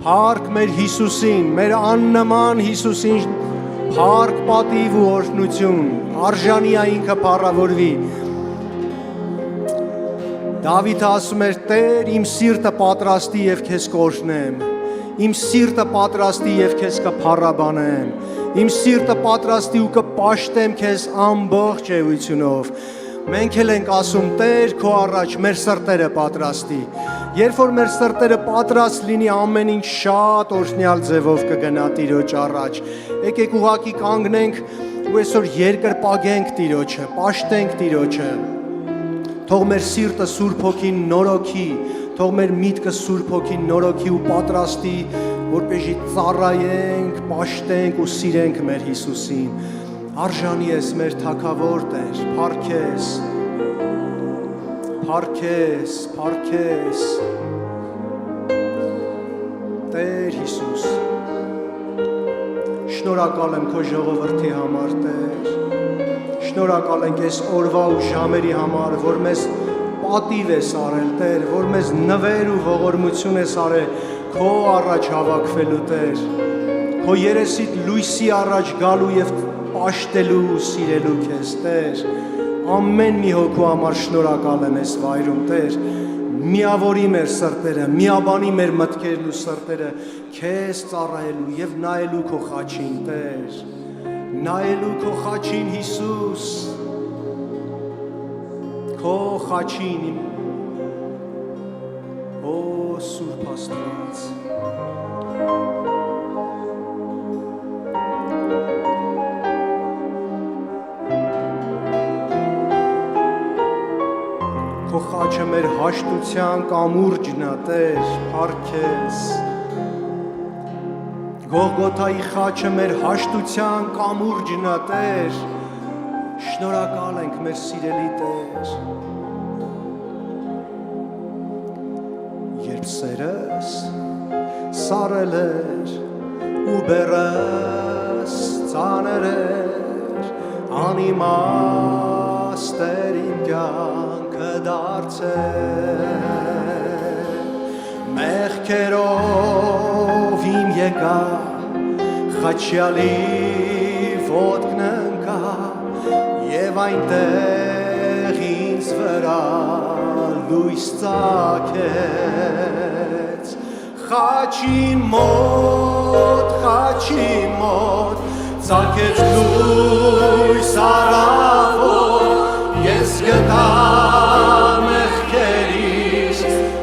Փառք մեր Հիսուսին, մեր աննման Հիսուսին, փառք պատիվ ու օրհնություն, արժանի է ինքը փառավորվի։ Դավիթը ասում էր. Տեր, իմ սիրտը պատրաստի եւ քեզ կօրհնեմ, իմ սիրտը պատրաստի եւ քեզ կփառաբանեմ, իմ սիրտը պատրաստի ու կպաշտեմ քեզ ամբողջ էությունով։ Մենք էլ ենք ասում. Տեր, քո առաջ մեր սրտերը պատրաստի։ Երբ որ մեր սրտերը պատրաստ լինի, ամեն ինչ շատ օրհնյալ ձևով կգնա Տիրոջ առաջ։ Եկեք ուղղակի կանգնենք ու այսօր երկրպագենք Տիրոջը, պաշտենք Տիրոջը։ Թող մեր սիրտը Սուրբ Հոգին նորոգի, թող մեր միտքը Սուրբ Հոգին նորոգի ու պատրաստի, որպեսզի ծառայենք, պաշտենք ու սիրենք մեր Հիսուսին։ Արժանի ես մեր Թագավոր Տեր, փառքես, փառքես, փառքես, Տեր Հիսուս, շնորհակալ եմ քո ժողովրդի համար, Տեր, շնորհակալ ենք այս օրվա ու ժամերի համար, որ մեզ պատիվ ես արել, Տեր, որ մեզ նվեր ու ողորմություն ես արել քո առաջ հավաքվելու, Տեր, քո երեսիդ լույսի առաջ գալու եւ պաշտելու ու սիրելու քեզ, Տեր, ամեն մի հոգու համար շնորհակալ եմ այս վայրում, Տեր, միավորի մեր սրտերը, միաբանի մեր մտքերն ու սրտերը քեզ ծառայելու եւ նայելու քո խաչին, Տեր, նայելու քո խաչին, Հիսուս, քո խաչին, օ Սուրբ Աստված, քո խաչը մեր հաշտության կամուրջն է, Տեր, փառքես, Գողգոթայի խաչը մեր հաշտության կամուրջն է, Տեր, շնորհակալ ենք մեր սիրելի Տեր, երբ սերս սարել էր ու բերս ծանր էր, անիմաստ էր իմ կյանքը դարձել, մեղքերով իմ եկա, խաչյալի ոտքն ընկա, եւ այնտեղ ինձ վրա լույս ծագեց, խաչին մոտ ծագեց լույս առավոտ, ես գտա մեղքերիս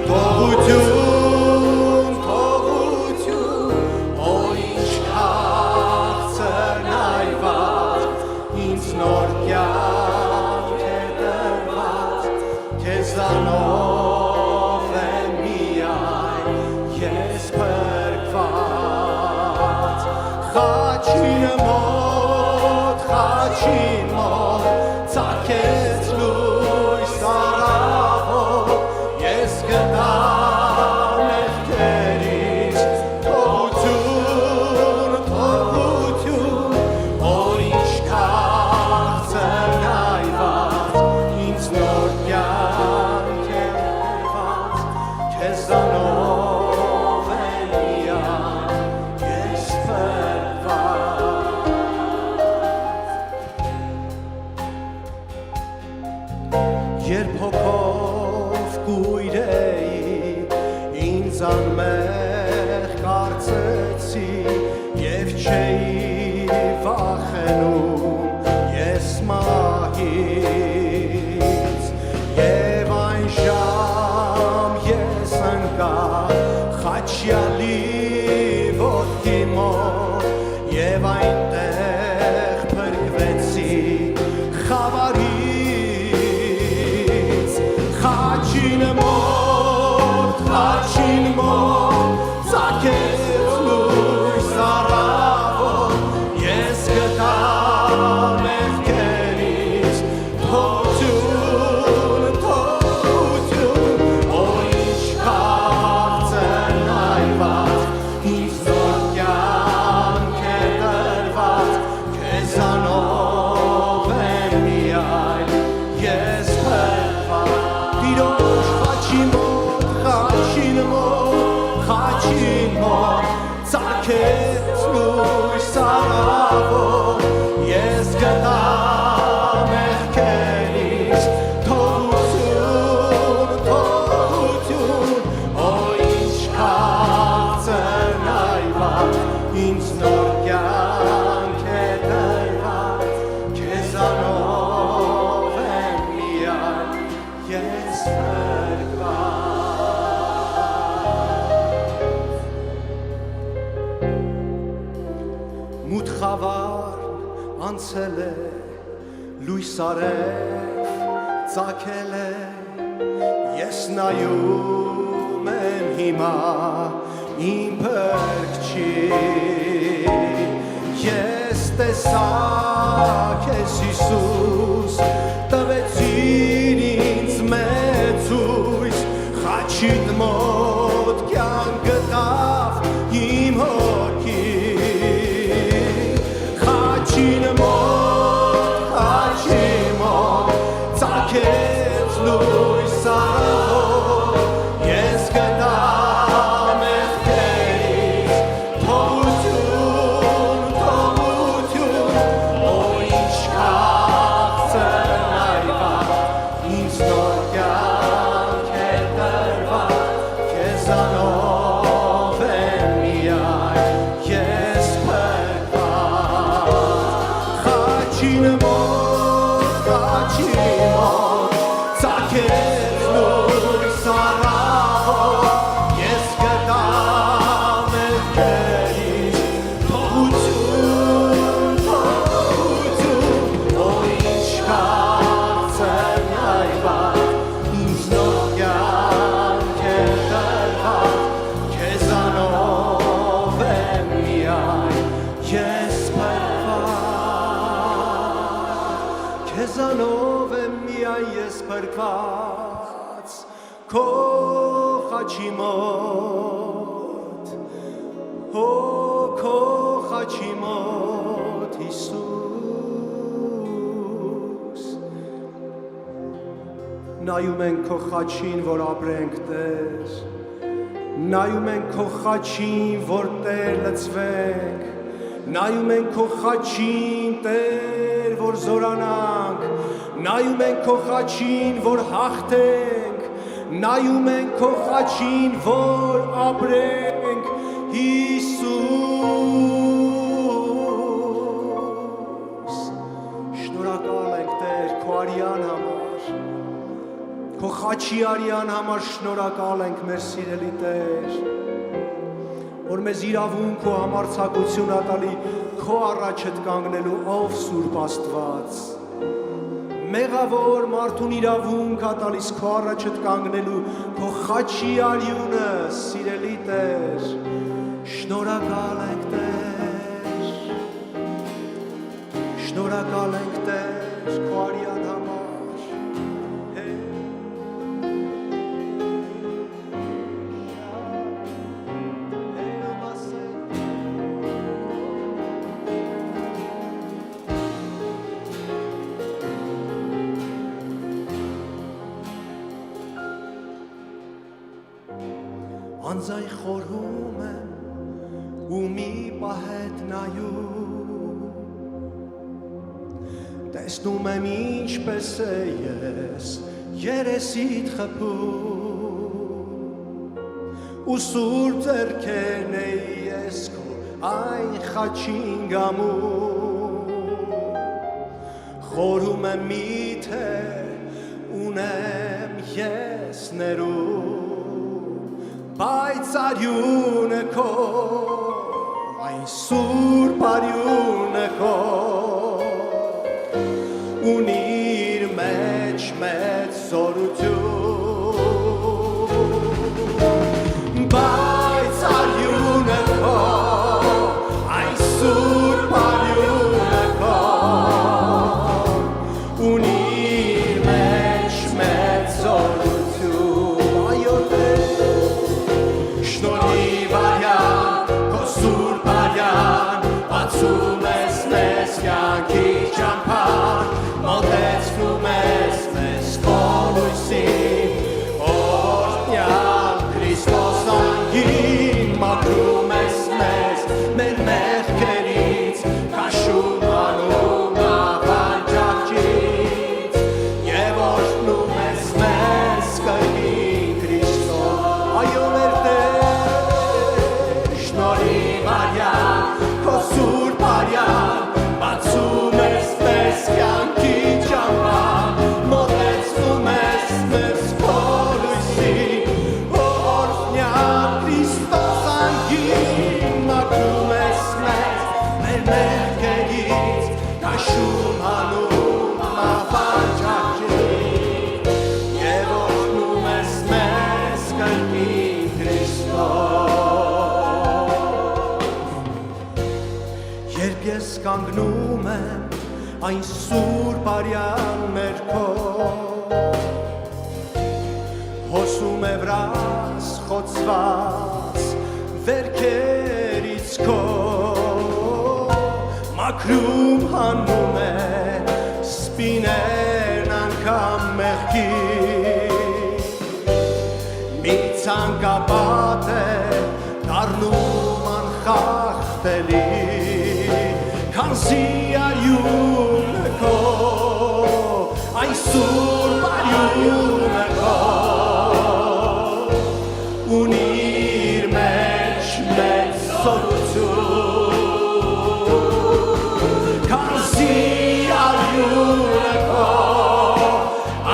թողություն, օ ինչ քաղցր նայված, ինձ նոր կյանք է տրված, քեզանով եմ միայն ես փրկված, խաչին մոտ ծագեց լույս առավոտ, ես գտա մեղքերիս թողություն, օ ինչ քաղցր նայված, ինձ նոր կյանք է տրված, քեզանով եմ միայն ես փրկված, երբ հոգով կույր էի, ինձ անմեղ կարծեցի եւ չէի վախենում ես մահից, եւ այն ժամ ես ընկա խաչյալի ոտքի մոտ, եւ այնտեղ փրկվեցի խավարից, խաչին մոտ ծագեց լույս առավոտ, ես գտա մեղքերիս թողություն, օ ինչ քաղցր նայված, ինձ նոր կյանք է տրված, քեզանով եմ միայն ես փրկված, Տիրոջ խաչին մոտ, Ծագեց լույս առավոտ, ես գտա մեղքերից թողություն, օ ինչ քաղցր նայված, ինձ նոր կյանք է տրված, քեզանով եմ միայն ես մութ խավար անցել է, լույս արև ծագել է, ես նայում եմ հիմա իմ փրկչին, ես տեսա քեզ Հիսուս, տվեցիր ինձ մեծ հույս, խաչիդ մոտ կյանք գտավ իմ հոգին, խաչին մոտ, ծագեց լույս առավոտ, ես գտա մեղքերից թողություն, օ ինչ քաղցր նայված, ինձ նոր կյանք է տրված, քեզանով եմ միայն ես փրկված, խաչին մոտ, ծագեց լույս առավոտ, ես գտա մեղքերից թողություն, օ ինչ քաղցր նայված, ինձ նոր կյանք է տրված, քեզանով եմ միայն ես փրկված, քեզանով եմ միայն ես փրկված, քո խաչի մոտ, քո խաչի մոտ Հիսուս, նայում ենք քո խաչին, որ ապրենք Տեր, նայում ենք քո խաչին, որ Տեր լցվենք, նայում ենք քո խաչին, Տեր, որ զորանանք, նայում ենք քո խաչին, որ հաղթենք, նայում ենք քո խաչին, որ ապրենք, Հիսուս, շնորհակալ ենք Տեր քո արյան համար, քո խաչի արյան համար շնորհակալ ենք մեր սիրելի Տեր, որ մեզ իրավունք ու համարձակություն ատալի քո առաջդ կանգնելու, ով Սուրբ Աստված, մեղավոր մարդուն իրավունք ատալիս քո առաջդ կանգնելու, քո խաչի արյունը, սիրելի Տեր, շնորհակալ ենք Տեր, շնորհակալ ենք Տեր քո արյան համար, անձայ խորհում եմ ու մի պահ հետ նայում, տեսնում եմ ինչպես է ես երեսիդ խփում, ու սուրբ ձեռքերն էի ես քո այն խաչին գամում, խորհում եմ միթե ունեմ ես ներում, բայց արյունը քո, այն սուրբ արյունը քո, ունիր մեջ մեծ զորություն, բայց արյունը քո, այն սուրբ արյունը քո, ունիր մեջ մեծ զորություն, այո շնորհիվ արյան, քո սուրբ արյան, բացում ես մեզ կյանքի ճամփան, մոտեցնում ես մեզ քո լույսին, օրհնյալ Քրիստոս անգին, մաքրում ես մեզ կանգնում եմ այն սուրբ արյան ներքո հոսում է վրաս խոցված վերքերից քո մաքրում հանում է սպիներն անգամ մեղքի մի ցանկապատ է դառնում անխախտելի քանզի արյունը քո այն սուրբ արյունը քո ունիր մեջ մեծ սորություն քանզի արյունը քո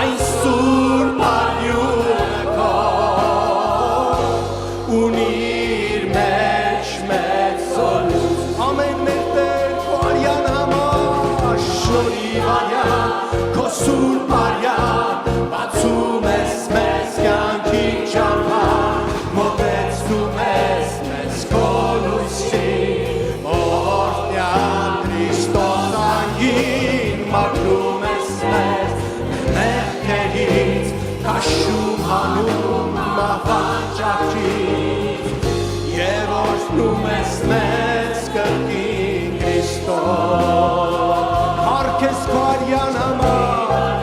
այն սուրբ արյունը քո ունիր մեջ մեծ սորություն ամեն մեր Տեր քո արյան համար շնորհիվ արյան քո սուրբ արյան բացում ես մեզ կյանքի ճամփան մոտեցնում ես մեզ քո լույսին օրհնյալ Քրիստոս անգին մաքրում ես մեզ մեղքերից քաշում հանում մահվանջարից եւ օրհնում ես մեզ կրկին Քրիստոս Հարքես քո արյան համար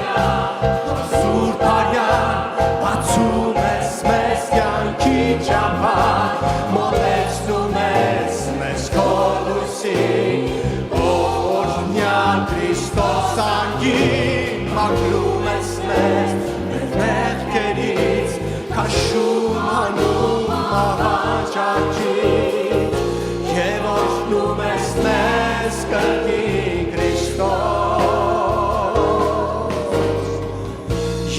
սուրբ արյան բացում ես մեզ կյանքի ճամփան մոտեցնում ես մեզ քո լույսին օրհնյալ Քրիստոս անգին մաքրում ես մեզ մեղքերից քաշում հանում մահվանջարից եւ օրհնում ես մեզ կրկին Քրիստոս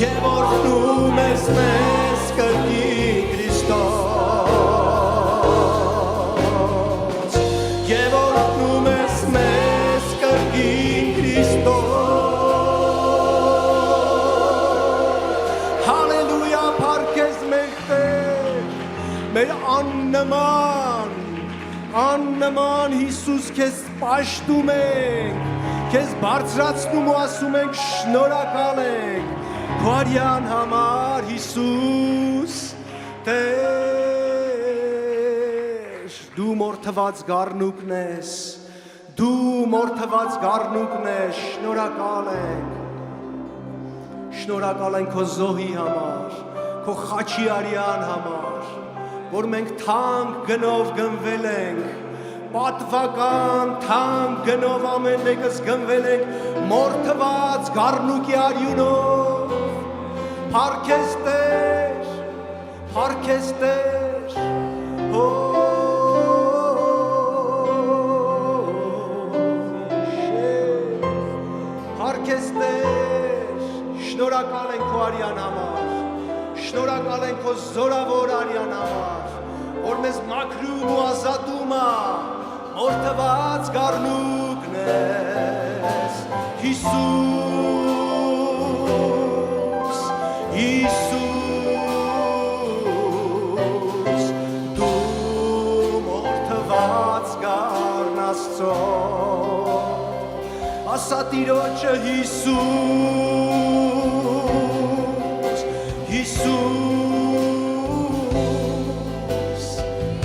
եւ օրհնում ես մեզ կրկին Քրիստոս եւ օրհնում ես մեզ կրկին Քրիստոս Հալելույա փառքես մեր Տեր մեր աննման Հիսուս քեզ պաշտում ենք քեզ բարձրացնում ու ասում ենք շնորհակալ ենք քո արյան համար Հիսուս Տեր դու մորթված գառնուկն ես դու մորթված գառնուկն ես շնորհակալ ենք քո զոհի համար քո խաչի արյան համար որ մենք թանկ գնով գնվել ենք պատվական թանկ գնով ամեն մեկս գնվել ենք մորթված գառնուկի արյունով Փառքես Տեր Փառքես Տեր Փառքես Տեր շնորհակալ ենք քո արյան համար շնորհակալ ենք քո զորավոր արյան համար որ մեզ մաքրում ու ազատում է մորթված գառնուկն ես Հիսուս Հիսուս դու մորթված գառն Աստծո ասա Տիրոջը Հիսուս Հիսուս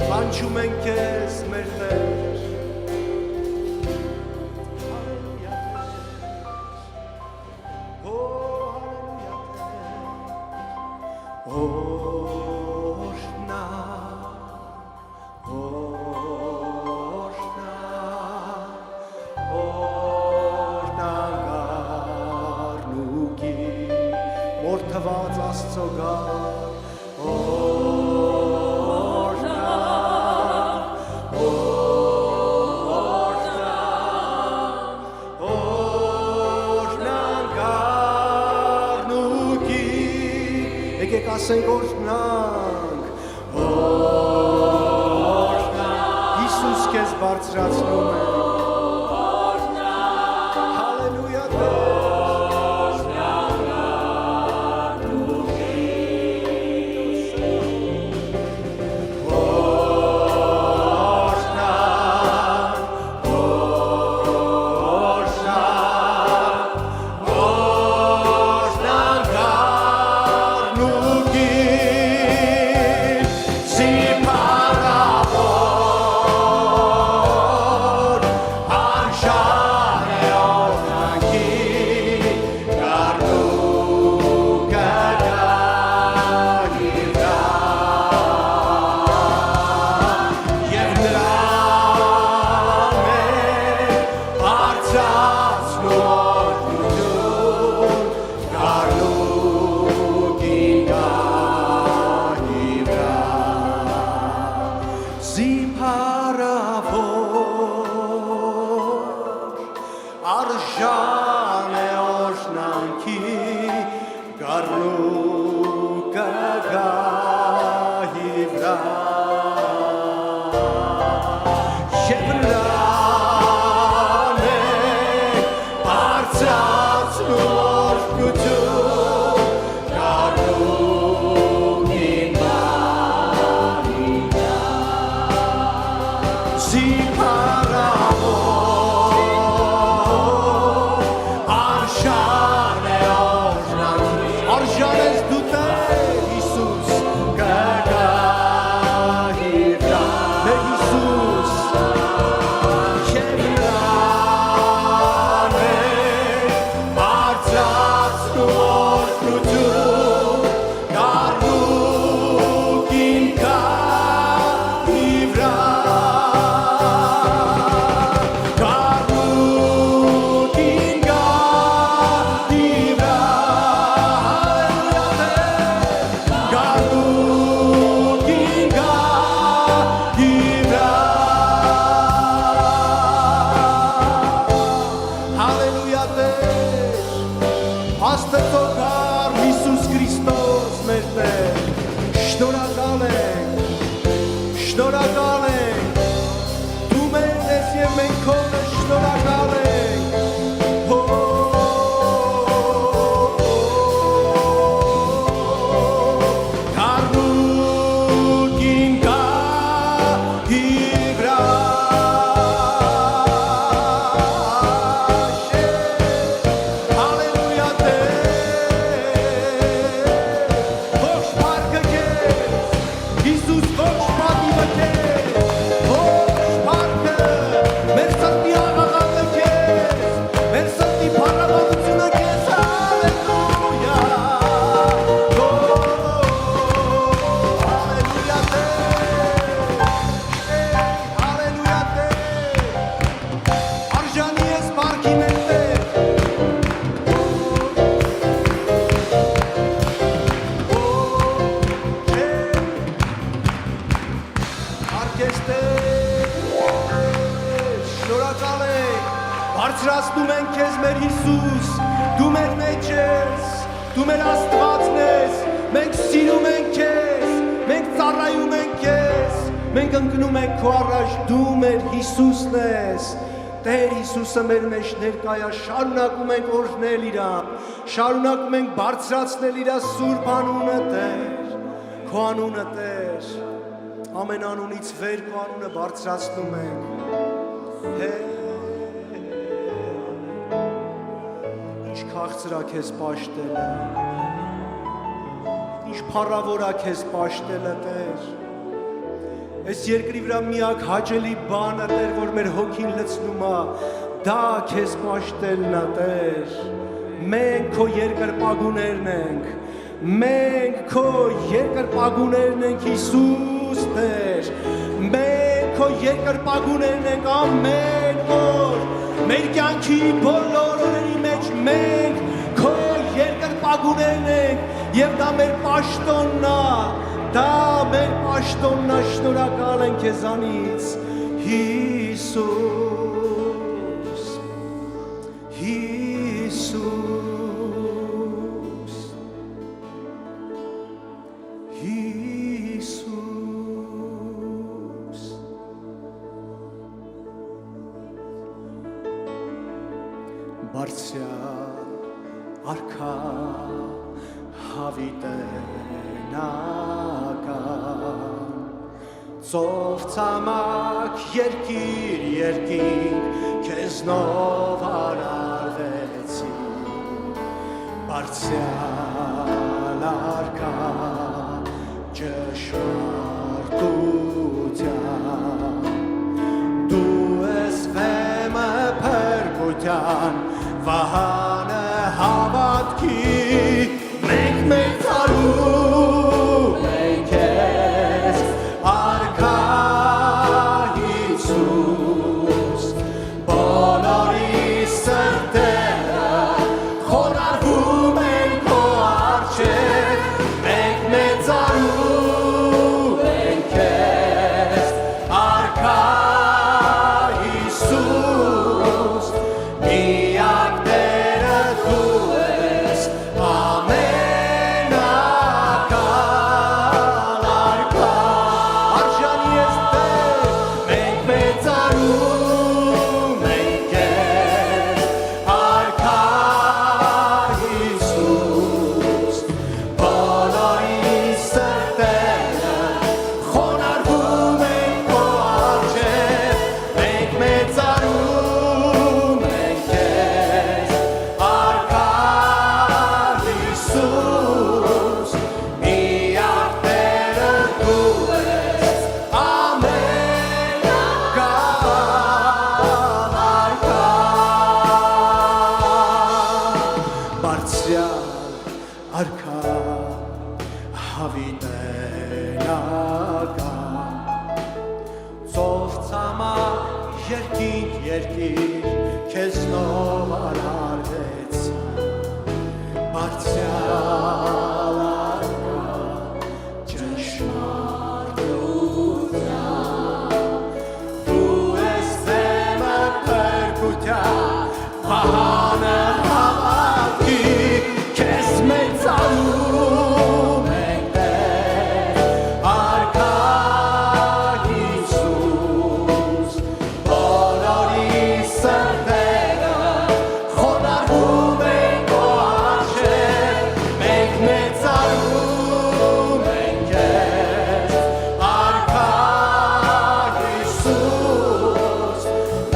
կանչում ենք քեզ մեր Տեր Մորթված Աստծո գար գառնուկի եկեք ասենք օրհնանք Հիսուս քեզ բարձրացնում է Հալելույա զիփարավոր արժան է օրհնանքի գառնու կգահի վրա Բարձրացնում ենք քեզ մեր Հիսուս, դու մեր մեջ ես, դու մեր Աստվածն ես, մենք սիրում ենք քեզ, մենք ծառայում ենք քեզ, մենք ընկնում ենք քո առաջ, դու մեր Հիսուսն ես։ Տեր Հիսուսը մեր մեջ ներկայա, շարունակում ենք օրհնել իրան, շարունակում ենք բարձրացնել իր սուրբ անունը, Տեր, քո անունը, Տեր, ամեն անունից վեր քո անունը բարձրացնում ենք։ Ինչ քաղցրա քեզ պաշտելը, ինչ փառավորա քեզ պաշտելը, Տեր։ Այս երկրի վրա միակ հաճելի բանը, Տեր, որ մեր հոգին լցնում է, դա քեզ պաշտելն է, Տեր։ Մենք քո երկրպագուներն ենք, մենք քո երկրպագուներն ենք, Հիսուս, Տեր։ Մենք քո երկրպագուներն ենք ամեն օր, մեր կյանքի բոլոր օրերի մեջ մենք քո երկրպագուներն ենք, եւ դա մեր պաշտոնն է, դա մեր պաշտոնն է, շնորհակալ ենք քեզանից, Հիսուս, Հիսուս, Հիսուս։ Բարձրյալ արքա հավիտենական, ծով ցամաք երկիր երկինք քեզնով արարվեցի, բարձրյալ արքա ճշմարտության, դու ես վեմը փրկության, վահանը հավատքի, մենք մեծարում ենք ես, արքա Հիսուս, բոլորի սրտերը խոնարհվում են քո առջև, մենք մեծարում ենք ես, երկիր քեզ նով արարվեց բարձյալ արկա ճշմարտության դու ես դեմը փրկության վահանը հավատքի քեզ մեծանում ենք Տեր արկա Հիսուս բոլորի սրտերը խոնարհում են քո առջև մենք մեծանում ենք քեզ արկա Հիսուս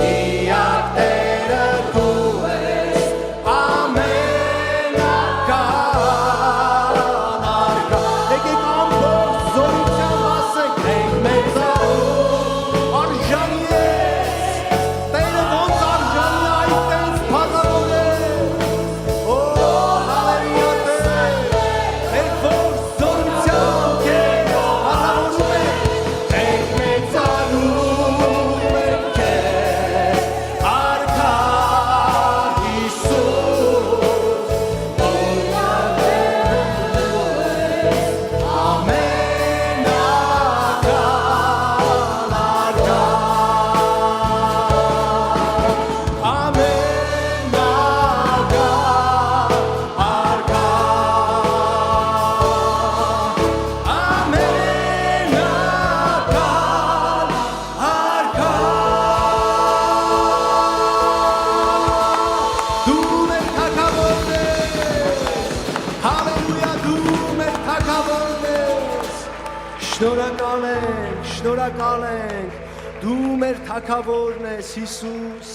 միակ Տերը դու ես ամենական արկա եկեք ամբողջ զորությամբ ասենք մենք մեծանում արժանի ես Տերը ոնց արժանի այդ տենց փառավոր է օ հալելույա Տեր մենք որ զորությամբ քեզ փառավորում ենք մենք մեծանում ենք քեզ արկա Հիսուս Շնորհակալ ենք, դու մեր թագավորն ես Հիսուս,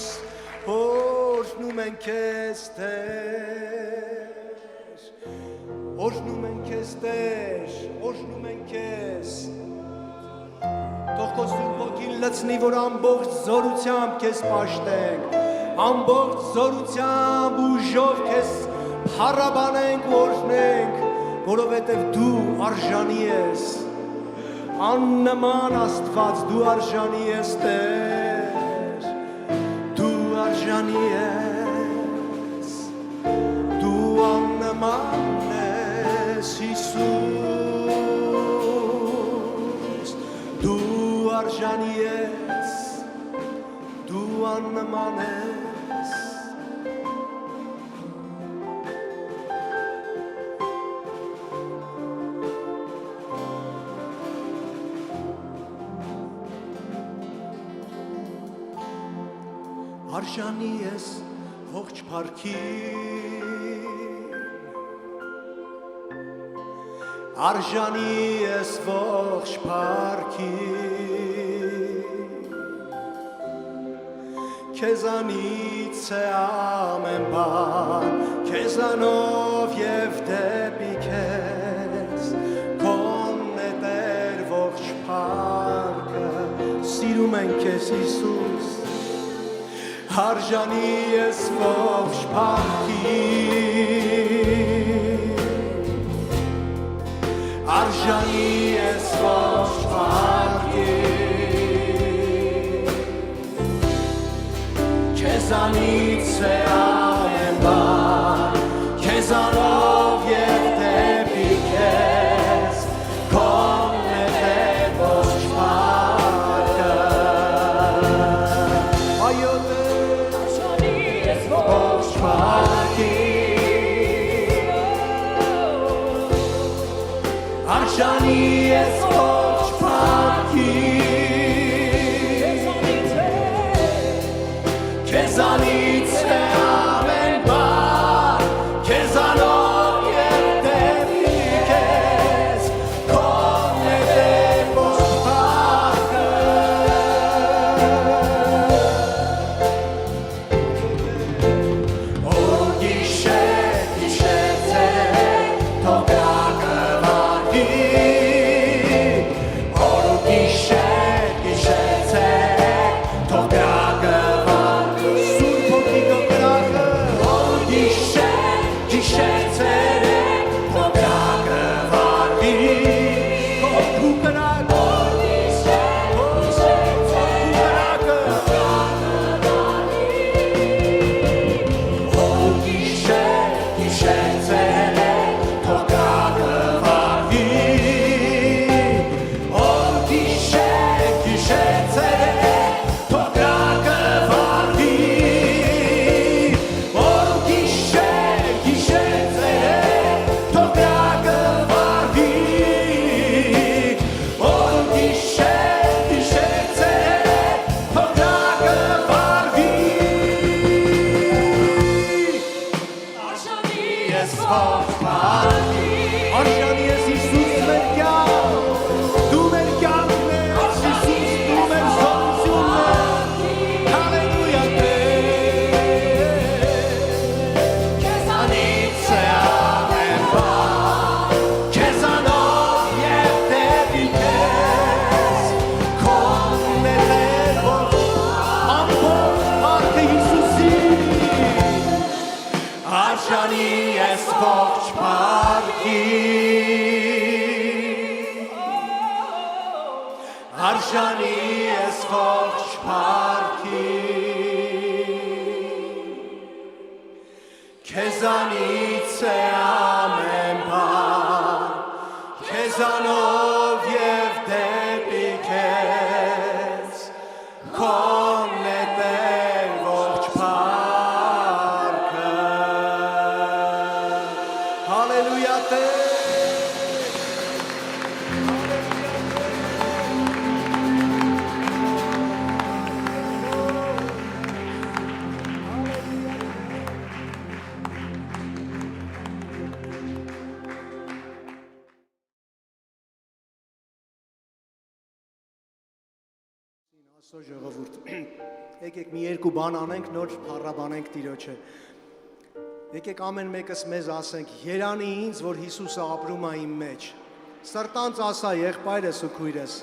օրհնում ենք քեզ Տեր, օրհնում ենք քեզ Տեր, օրհնում ենք քեզ, թող քո Սուրբ Ոգին լցնի, որ ամբողջ զորությամբ քեզ պաշտենք, ամբողջ զորությամբ ուժով քեզ փառաբանենք, օրհնենք, որովհետև դու արժանի ես Աննման Աստված դու արժանի ես Տեր դու արժանի ես դու աննման ես Հիսուս դու արժանի ես դու աննման ես Արժանի ես ողջ փառքին Արժանի ես ողջ փառքին Քեզանից է ամեն բան Քեզանով և դեպի քեզ Քոնն է Տեր ողջ փառքը Սիրում ենք քեզ Հիսուս Արժանի ես ողջ փառքին Արժանի ես ողջ փառքին Քեզանից է ամեն բան Քեզանով և դեպի քեզ Քոնն է Տեր ողջ փառքը Այո ողջ փառքին Արժանի ես ողջ փառքին Քեզանից է ամեն բան Քեզանով արժանի ես ողջ փառքի արժանի ես ողջ փառքի քեզանից է ամեն բան քեզանով եւ դեպի քեզ քոնն է Տեր ողջ փառքը հալելույա Տեր Աստծո ժողովուրդ, եկեք մի երկու բան անենք, նոր փառաբանենք Տիրոջը։ Եկեք ամեն մեկս մեզ ասենք, երանի ինձ, որ Հիսուսը ապրում է իմ մեջ։ Սրտանց ասա եղբայրս ու քույրս։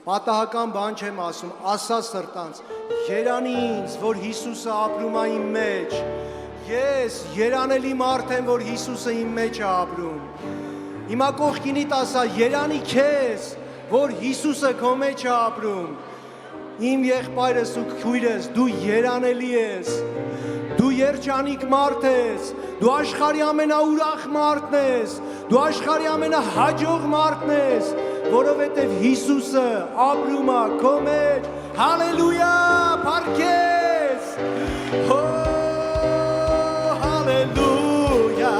Պատահական բան չեմ ասում, ասա սրտանց, երանի ինձ, որ Հիսուսը ապրում է իմ մեջ։ Ես երանելի մարդ եմ, որ Հիսուսը իմ մեջ է ապրում։ Հիմա կողքինիդ ասա, երանի քեզ, որ Հիսուսը քո մեջ է ապրում։ Իմ եղբայրս ու քույրս, դու երանելի ես, դու երջանիկ մարդ ես, դու աշխարհի ամենաուրախ մարդն ես, դու աշխարհի ամենահաջող մարդն ես, որովհետև Հիսուսը ապրում է քո մեջ, հալելույա, փառքես, հալելույա,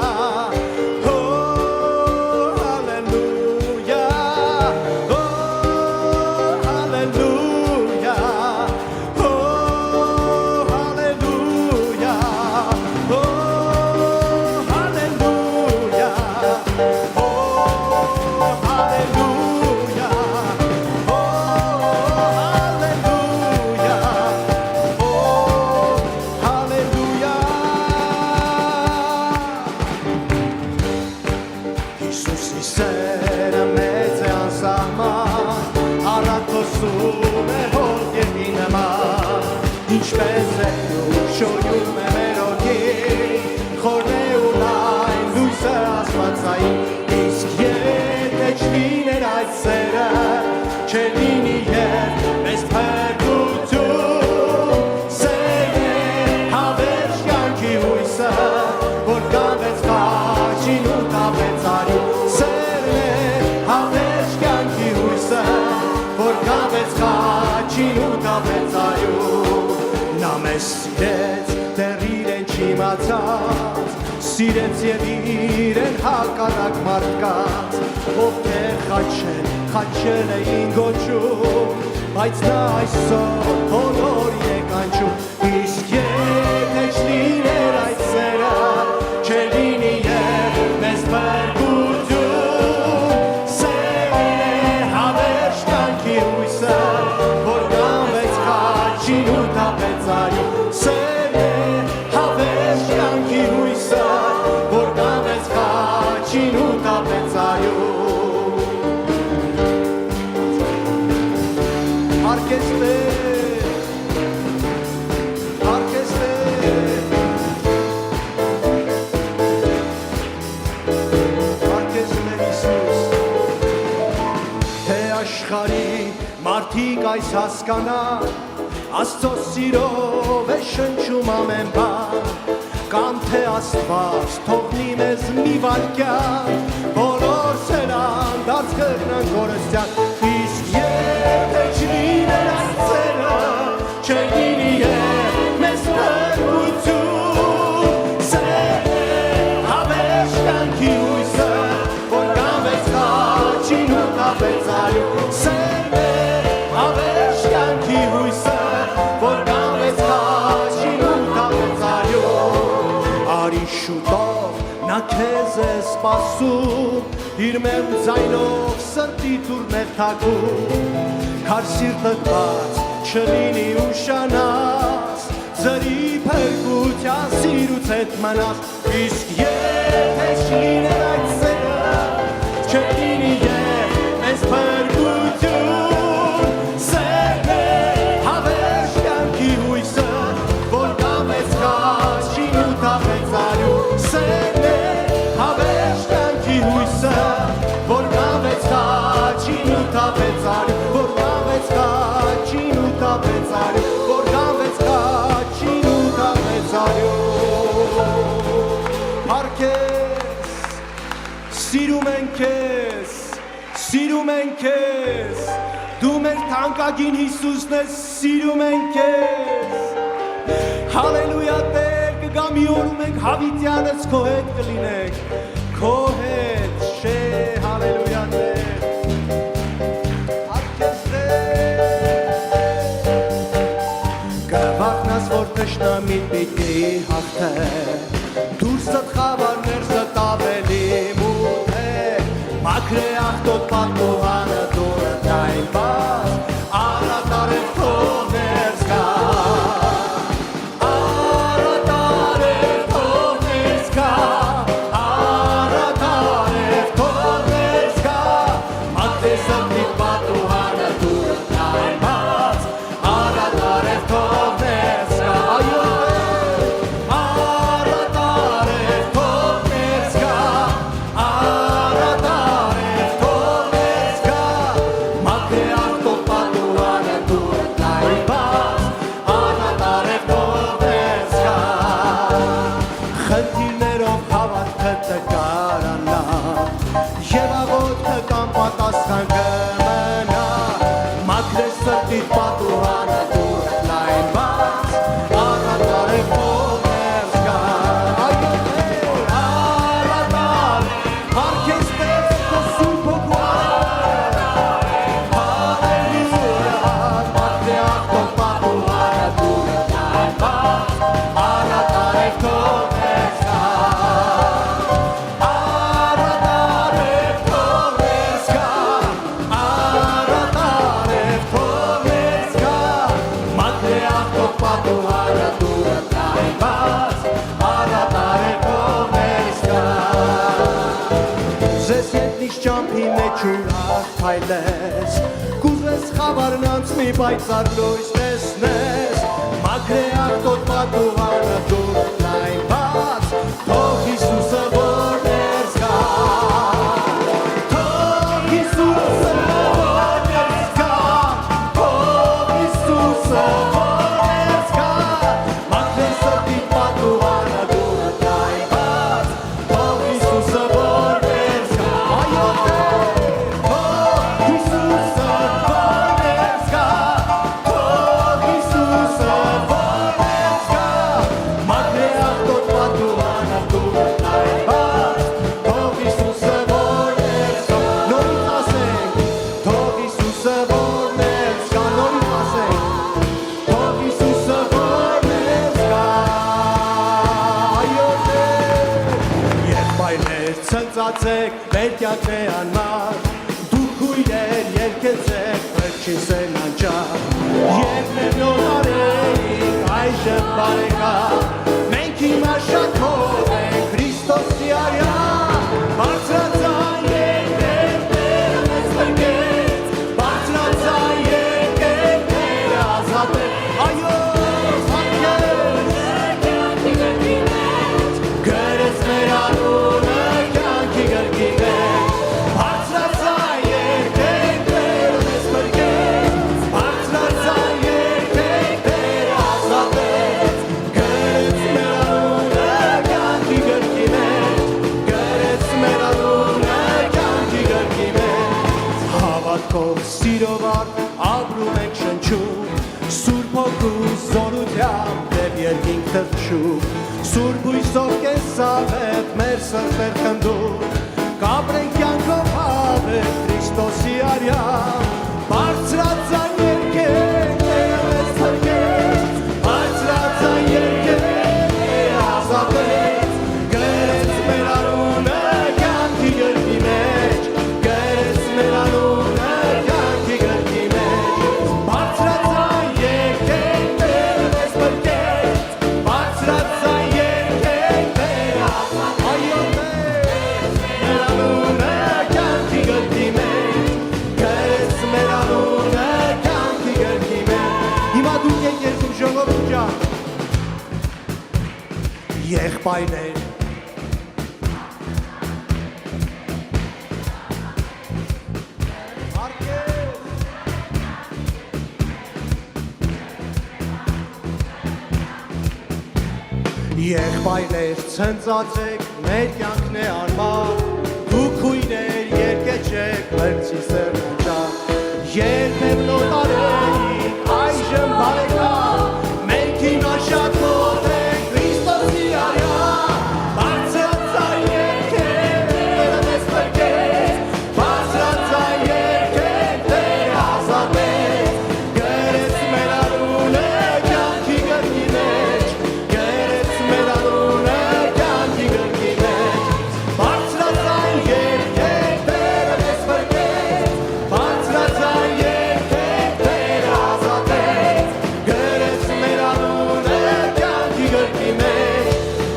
ինչպես է ու շոյում է մեր օդին, խորն է ու լայն լույսը աստվածային, իսկ եթե չլիներ այդ սերը, չէր լինի և մեզ փրկություն, սերն է հավերժ կյանքի հույսը, որ գանվեց խաչին ու տապեց արյուն, սերն է հավերժ կյանքի հույսը, որ գանվեց խաչին ու տապեց արյուն, նա մեզ սիրեց, դեռ իրեն չիմացած, սիրեց և իրեն հակառակ մարդկանց, ովքեր խաչել էին գոչում, բայց նա այսօր բոլոր եկանչում, իսկ եթե չլիներ այդ սերը, չէր լինի և մեզ փրկություն, սերն է հավերժ կյանքի հույսը, որ գանվեց խաչին ու տապեց արյուն, սերն է հավերժ կյանքի հույսը, որ գանվեց խաչին ու տապեց արյուն, Հարկես Տեր, հարկես Տեր, հարկես Տեր Հիսուս, թե աշխարհի մարդիկ այս հասկանան, Աստծո սիրով է շնչում ամեն բան, կամ թե Աստված թողնի մեզ մի վայրկյան, բոլոր սերան դարձ կգնան կորստյան, իսկ եթե չլիներ այդ սերը, չէր լինի և մեզ փրկություն, սերն է հավերժ կյանքի հույսը, որ գանվեց խաչին ու տապեց արյուն, սերն է հավերժ կյանքի հույսը, որ գանվեց խաչին ու տապեց արյուն, արի շուտով նա քեզ է սպասում, իր մեղմ ձայնով սրտի տուր մեղթագում, քար սիրտդ բաց չլինի ուշանաս, ձրի փրկության սիրուց հետ մնաս, իսկ եթե չլիներ այդ սերը, չէր լինի և մեզ փրկություն, սերն է հավերժ կյանքի հույսը, որ գանվեց խաչին ու տապեց արյուն, ենք քեզ Դու մեր թանկագին Հիսուսն ես սիրում ենք քեզ Հալելույա Տեր կգա մի օր մենք հավիտյանս քո հետ կլինենք Քո հետ շե հալելույա Տեր Կվախնաս որ թշնամին պիտի հաղթե Դուրսդ խավարներ զտավելի մութ է Մաքրե աղտոտ պատմողանը դուրը տայն բաց Արատ արև քո ներս կա Արատ արև քո ներս կա Արատ արև քո ներս կա Մաքրե սրտի պատմողանը դուրը տայն բաց Արատ արև քո ներս կա Այո Եվ աղոթքը կամ պատասխան կմնա Մաքրե սրտիդ պատուհանը դուր լայն բաց Արատ արև քո ներս կա Այո Տեր արատ արև Հարգես Տեր քո սուրբ հոգու Հալելույա Մաքրե աղտոտ պատուհանը դուր լայն բաց Արատ արև քո ներս կա Ճամփի մեջ ուրախ փայլես Կուզես խավարն անցնի պայծառ լույս տեսնես Մաքրե աղտոտ պատուհանը դուր լայն բաց Թող Հիսուսը որ ներս գա Թող Հիսուսը որ ներս գա Թող Հիսուսը որ ներս գա Մաքրե սրտի պատուհանը դուր լայն բաց Թող Հիսուսը որ ներս գա Այո Ցնծացեք, մեր կյանքն է անմար Դուք քույրեր երկեցեք, վերջին սերն անճար Երկներ նոր արեիք, այժմ բարեկամ Մենք հիմա շատով ենք Քրիստոսի արյան Բարձրացան երկեր, Տերը մեզ փրկեց Բարձրացան երկեր, Տերը ազատեց Այո, հարգես Գրեց մեր անունը Բարձրացան երկեր, Տերը մեզ փրկեց Բարձրացան երկեր, Տերը ազատեց Գրեց մեր անունը կյանքի գրքի մեջ Գրեց մեր անունը կյանքի գրքի մեջ Հավատքով սիրով ապրում ենք շնչում Սուրբ հոգու զորությամբ դեպ երկինք թռչում Սուրբ հույսով կենսավետ մեր սրտեր խնդում Կապրենք կյանքով հավետ Քրիստոսի արյան Բարձրացան երկեր, Տերը մեզ փրկեց Բարձրացան երկեր, Տերը ազատեց Գրեց մեր անունը կյանքի գրքի մեջ Գրեց մեր անունը կյանքի գրքի մեջ Բարձրացան երկեր, Տերը մեզ փրկեց Բարձրացան երկեր, Տերը ազատեց Այո մեր անունը կյանքի գրքի մեջ Գրեց մեր անունը կյանքի գրքի մեջ Հիմա դուք եք երկում ժողովուրդ ջան Եղբայրներ Եղբայրներ ցնծացեք, մեր կյանքն է անմար Դուք քույրեր երկեչեք, վերցի սերն անճար երբև նոտարեին այժմ բարեկամ մենք հիմա շատ մոտ ենք Քրիստոսի արյա բարձրացան երգեր Տերը մեզ փրկեց բարձրացան երգեր Տերը ազատեց գրեց մեր անունը կյանքի գրքի մեջ գրեց մեր անունը կյանքի գրքի մեջ բարձրացան երգեր Տերը մեզ փրկեց բարձրացան երգեր Տերը ազատեց գրեց մեր անունը կյանքի գրքի մեջ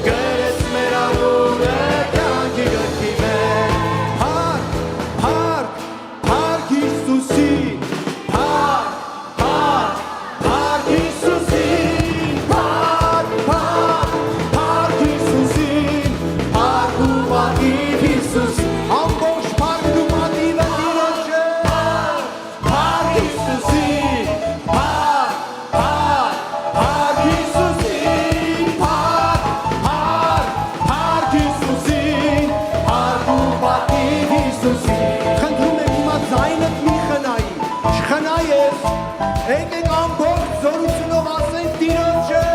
գրեց մեր անունը կյանքի գրքի մեջ Փառք փառք փառք Հիսուսին փառք փառք փառք Հիսուսին փառք փառք փառք Հիսուսին փառք ու պատիվ Հիսուսին ամբողջ փառքն ու պատիվը Տիրոջ է փառք Հիսուսին փառք փառք փառք Հիսուսին փառք փառք փառք Հիսուսին փառք ու պատիվ Հիսուսին Խնդրում եմ հիմա ձայնդ մի խնայի չխնայես եկեք ամբողջ զորությունով ասենք Տիրոջը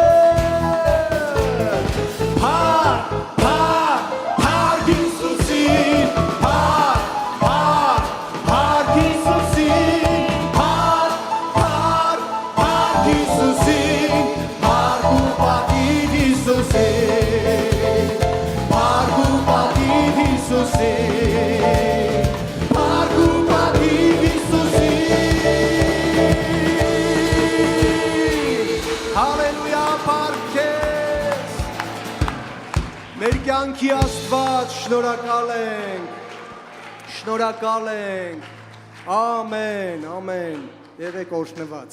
փառք փառք փառք Հիսուսին փառք փառք փառք Հիսուսին փառք փառք փառք Հիսուսին փառք ու պատիվ Հիսուսին փառք ու պատիվ Հիսուսին փառք ու պատիվ Հիսուսին Հալելույա փառք քեզ Մեր կյանքի Աստված շնորհակալ ենք ամեն ամեն եղեք օրհնված